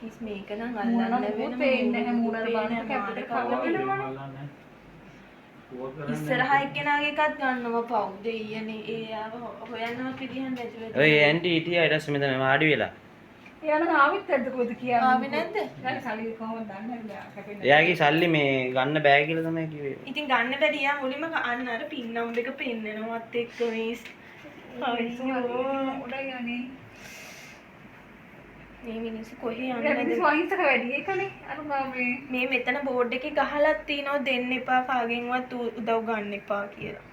කිස් මේක නම් මූණ අල්ලන්න නම් වෙන පේන්නේ නැහැ මූණට බලන්න කැපිට කරලා ඉස්සරහ එක්කෙනාගේ එකත් ගන්නවා පව් දෙයියනේ ඒ ආව හොයන්නවා පිළිහන් නැතුව ඔය ඇන්ටි හිටියා ඊට පස්සේ මෙතන වාඩි වෙලා. එයානම් ආවිත් නැද්ද කොහෙද කියන්නේ? ආවේ නැද්ද? ඊට සල්ලි කොහොමද දන්නේ නැහැ. එයාගේ සල්ලි මේ ගන්න බෑ කියලා තමයි කිව්වේ. ඉතින් ගන්න බැරි යා මුලින්ම අන්න අර පින් නම්බර් එක පෙන්නනවත් එක්ක මිස් උඩයි යන්නේ. මේ මිනිස්සු කොහේ ඒක යන්නද මිනිස්සු අහිංසක වැඩි ඒකනේ. අර මේ මෙතන බෝඩ් එකේ ගහලා තිනවා දෙන්න එපා කාගෙන්වත් උදව් ගන්න එපා කියලා.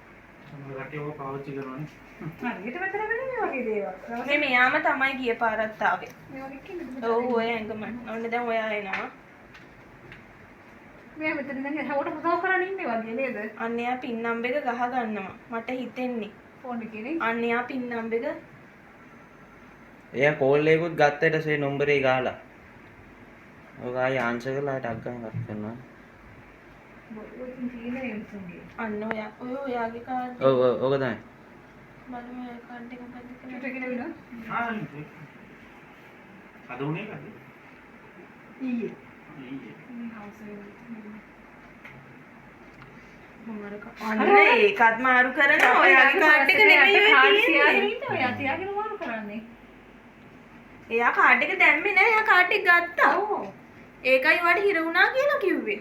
රටේ ඔය පාවිච්චි කරනවානේ. හරියට මෙතන වෙන්නේ මේ වගේ දේවල්. මේ මෙයාම තමයි ගිය පාරත් ආවේ. මේ වගේ කිව්වද? ඔව් ඔය ඇඟම. ඔන්න දැන් ඔයා එනවා. මෙයා මෙතන ඉඳන් එහාට පුතාව කරන් ඉන්නේ වගේ නේද? අන්න එයා පින් නම්බර් එක ගහ ගන්නවා. මට හිතෙන්නේ. ෆෝන් එකේ නේ. අන්න එයා පින් නම්බර් එක එයා කෝල් එකකුත් ගත්ත ඊට පස්සේ නම්බරේ ගහලා. ඔක ආයි ආන්සර් කරලා ටක් ගන්න කතා කරනවා. ඔය තියෙන්නේ එම්සුගේ. අන්න ඔයාගේ කාඩ් ඔව් ඔව් ඔක තමයි. බලමු ඔය කාඩ් එක මොකද්ද කියලා. චුට්ටක් කියලා අද උනේ කද? ඊයේ. ඊයේ. මේ හවුස් අන්න ඒකත් මාරු කරනවා. ඔයාගේ කාඩ් එක නෙමෙයි ඔය තියෙන්නේ. ඔයා තියාගෙන මාරු කරන්නේ. එයා කාඩ් එක දැම්මේ නෑ. එයා කාඩ් එක ගත්තා. ඔව්. ඒකයි වට හිර වුණා කියලා කිව්වේ.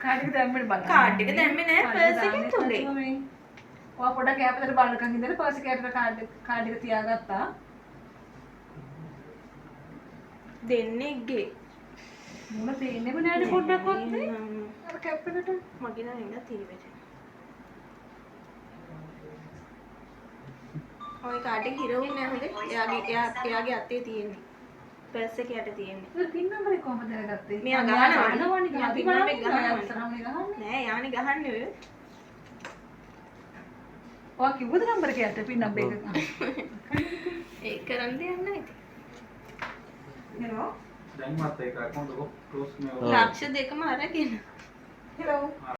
කාඩ් එක දැම්මේ බලන්න. කාඩ් එක දැම්මේ නෑ පර්ස් එකේ තුලේ. ඔයා පොඩක් කැපතට බලනකන් ඉඳලා පර්ස් එකේ ඇතුලේ කාඩ් එක තියාගත්තා. දෙන්නේගේ. මුණ පේන්නේම නෑනේ පොඩ්ඩක්වත් නේ. අර කැප්පෙනට මගේ නම් ඉඳලා තීවෙට. ඔය කාඩ් එක හිර වුණේ නෑ හොඳේ. එයාගේ අතේ තියෙන්නේ. පර්ස් එකේ යට තියෙන්නේ. ඒ පින් නම්බරේ කොහමද දැනගත්තේ? මෙයා ගහනවා. ගහනවනේ. පින් නම්බර් ගහනවා. ඉස්සරහම ගහන්නේ. නෑ යානේ ගහන්නේ ඔය. ඔයා කිව්වද නම්බර එක යට පින් නම්බර එක? ඒක කරන් දෙන්න ඉතින්. හෙලෝ. දැන් මත් ඒක අකවුන්ට් එක ක්ලෝස් මේ ලක්ෂ දෙකම අරගෙන. හෙලෝ.